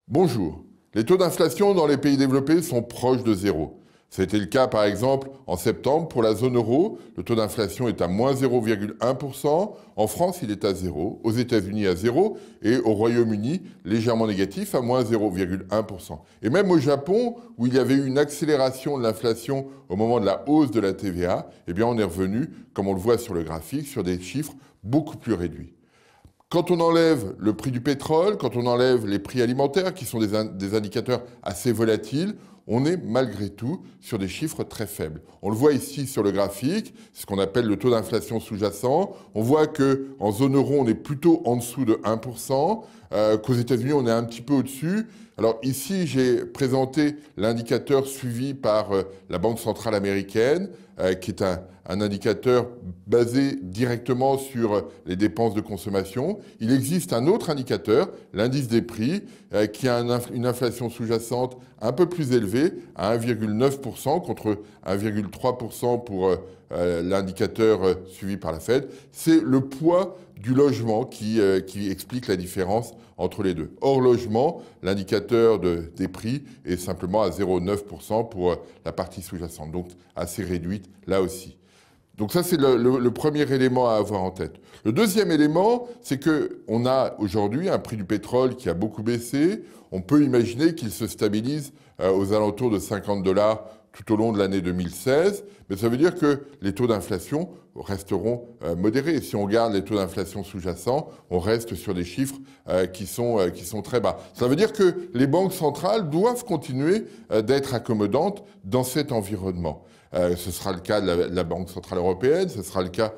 Bonjour. Les taux d'inflation dans les pays développés sont proches de zéro. Ça a été le cas par exemple en septembre pour la zone euro. Le taux d'inflation est à moins 0,1%. En France, il est à zéro. Aux États-Unis à zéro. Et au Royaume-Uni, légèrement négatif à moins 0,1%. Et même au Japon, où il y avait eu une accélération de l'inflation au moment de la hausse de la TVA, eh bien on est revenu, comme on le voit sur le graphique, sur des chiffres beaucoup plus réduits. Quand on enlève le prix du pétrole, quand on enlève les prix alimentaires, qui sont des indicateurs assez volatiles, on est malgré tout sur des chiffres très faibles. On le voit ici sur le graphique, c'est ce qu'on appelle le taux d'inflation sous-jacent. On voit qu'en zone euro, on est plutôt en dessous de 1%, qu'aux États-Unis, on est un petit peu au-dessus. Alors ici, j'ai présenté l'indicateur suivi par la Banque centrale américaine, qui est un indicateur basé directement sur les dépenses de consommation. Il existe un autre indicateur, l'indice des prix, qui a une inflation sous-jacente un peu plus élevée, à 1,9% contre 1,3% pour l'indicateur suivi par la Fed. C'est le poids du logement qui explique la différence entre les deux. Hors logement, l'indicateur des prix est simplement à 0,9% pour la partie sous-jacente, donc assez réduite là aussi. Donc ça, c'est le premier élément à avoir en tête. Le deuxième élément, c'est qu'on a aujourd'hui un prix du pétrole qui a beaucoup baissé. On peut imaginer qu'il se stabilise aux alentours de 50 $ tout au long de l'année 2016. Mais ça veut dire que les taux d'inflation resteront modérés. Et si on regarde les taux d'inflation sous-jacents, on reste sur des chiffres qui sont très bas. Ça veut dire que les banques centrales doivent continuer d'être accommodantes dans cet environnement. Ce sera le cas de la Banque centrale européenne, ce sera le cas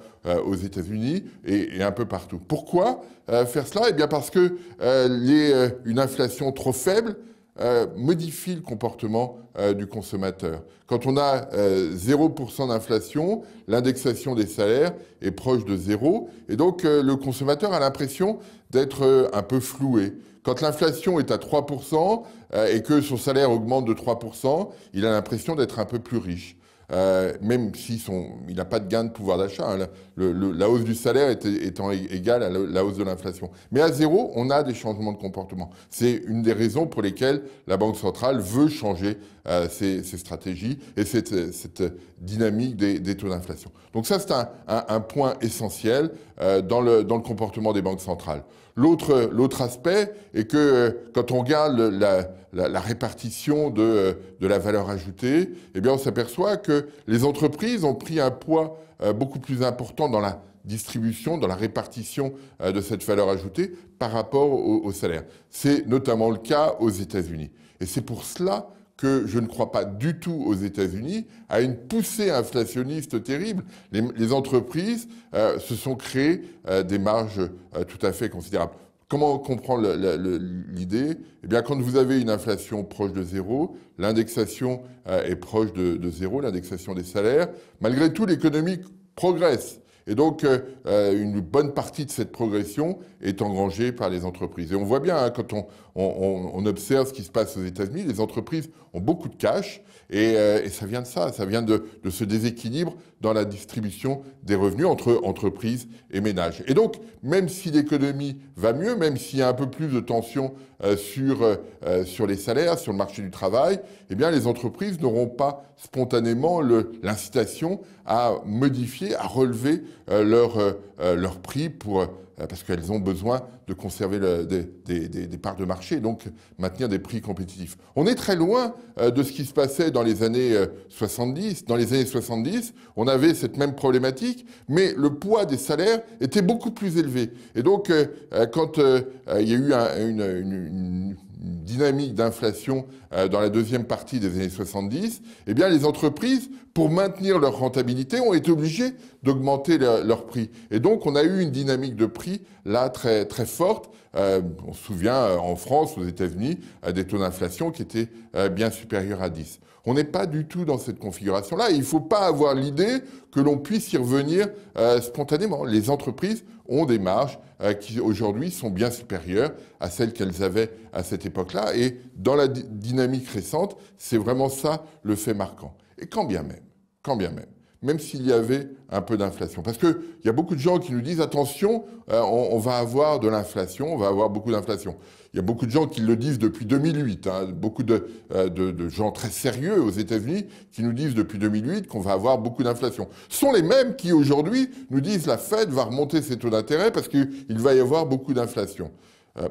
aux États-Unis et un peu partout. Pourquoi faire cela? Eh bien parce que une inflation trop faible modifie le comportement du consommateur. Quand on a 0% d'inflation, l'indexation des salaires est proche de zéro et donc le consommateur a l'impression d'être un peu floué. Quand l'inflation est à 3% et que son salaire augmente de 3%, il a l'impression d'être un peu plus riche. Même si il n'a pas de gain de pouvoir d'achat, hein, la hausse du salaire étant égale à la hausse de l'inflation. Mais à zéro, on a des changements de comportement. C'est une des raisons pour lesquelles la Banque centrale veut changer ses stratégies et cette dynamique des taux d'inflation. Donc ça, c'est un point essentiel dans le comportement des banques centrales. L'autre aspect est que quand on regarde la répartition de la valeur ajoutée, eh bien on s'aperçoit que les entreprises ont pris un poids beaucoup plus important dans la distribution, dans la répartition de cette valeur ajoutée par rapport au salaire. C'est notamment le cas aux États-Unis. Et c'est pour cela que je ne crois pas du tout aux États-Unis à une poussée inflationniste terrible. Les entreprises se sont créées des marges tout à fait considérables. Comment comprendre l'idée? Eh bien, quand vous avez une inflation proche de zéro, l'indexation est proche de zéro, l'indexation des salaires, malgré tout, l'économie progresse. Et donc, une bonne partie de cette progression est engrangée par les entreprises. Et on voit bien, hein, quand on observe ce qui se passe aux États-Unis, les entreprises ont beaucoup de cash et ça vient de ça. Ça vient de ce déséquilibre dans la distribution des revenus entre entreprises et ménages. Et donc, même si l'économie va mieux, même s'il y a un peu plus de tension sur les salaires, sur le marché du travail, eh bien, les entreprises n'auront pas spontanément l'incitation à modifier, à relever leur prix parce qu'elles ont besoin de conserver des parts de marché, donc maintenir des prix compétitifs. On est très loin de ce qui se passait dans les années 70. Dans les années 70, on avait cette même problématique, mais le poids des salaires était beaucoup plus élevé. Et donc, quand il y a eu une dynamique d'inflation dans la deuxième partie des années 70, eh bien, les entreprises, pour maintenir leur rentabilité, ont été obligées d'augmenter leur prix. Et donc, on a eu une dynamique de prix, là, très, très forte. On se souvient, en France, aux États-Unis, des taux d'inflation qui étaient bien supérieurs à 10. On n'est pas du tout dans cette configuration-là. Il ne faut pas avoir l'idée que l'on puisse y revenir spontanément. Les entreprises ont des marges qui, aujourd'hui, sont bien supérieures à celles qu'elles avaient à cette époque-là. Et dans la dynamique récente, c'est vraiment ça le fait marquant. Et quand bien même, même s'il y avait un peu d'inflation. Parce qu'il y a beaucoup de gens qui nous disent, attention, on va avoir de l'inflation, on va avoir beaucoup d'inflation. Il y a beaucoup de gens qui le disent depuis 2008, hein, beaucoup de gens très sérieux aux États-Unis qui nous disent depuis 2008 qu'on va avoir beaucoup d'inflation. Ce sont les mêmes qui aujourd'hui nous disent la Fed va remonter ses taux d'intérêt parce qu'il va y avoir beaucoup d'inflation.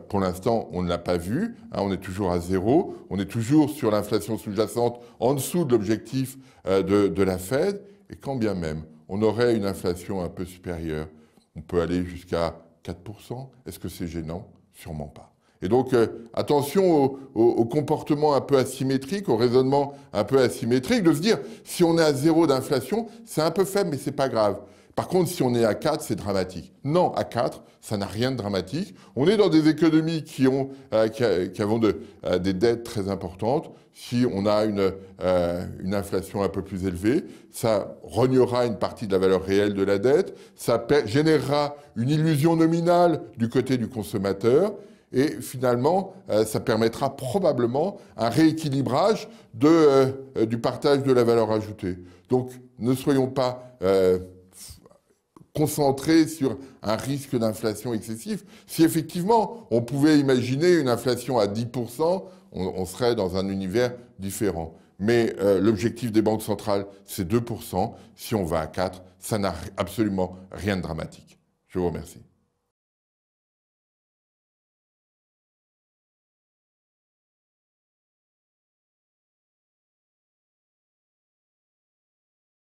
Pour l'instant, on ne l'a pas vu, hein, on est toujours à zéro, on est toujours sur l'inflation sous-jacente en dessous de l'objectif de la Fed, et quand bien même on aurait une inflation un peu supérieure, on peut aller jusqu'à 4%. Est-ce que c'est gênant? Sûrement pas. Et donc, attention au comportement un peu asymétrique, au raisonnement un peu asymétrique, de se dire, si on est à zéro d'inflation, c'est un peu faible, mais c'est pas grave. Par contre, si on est à 4, c'est dramatique. Non, à 4, ça n'a rien de dramatique. On est dans des économies qui ont des dettes très importantes. Si on a une inflation un peu plus élevée, ça rognera une partie de la valeur réelle de la dette, ça générera une illusion nominale du côté du consommateur, et finalement, ça permettra probablement un rééquilibrage du partage de la valeur ajoutée. Donc, ne soyons pas concentrés sur un risque d'inflation excessif. Si effectivement, on pouvait imaginer une inflation à 10%, on serait dans un univers différent. Mais l'objectif des banques centrales, c'est 2%. Si on va à 4%, ça n'a absolument rien de dramatique. Je vous remercie.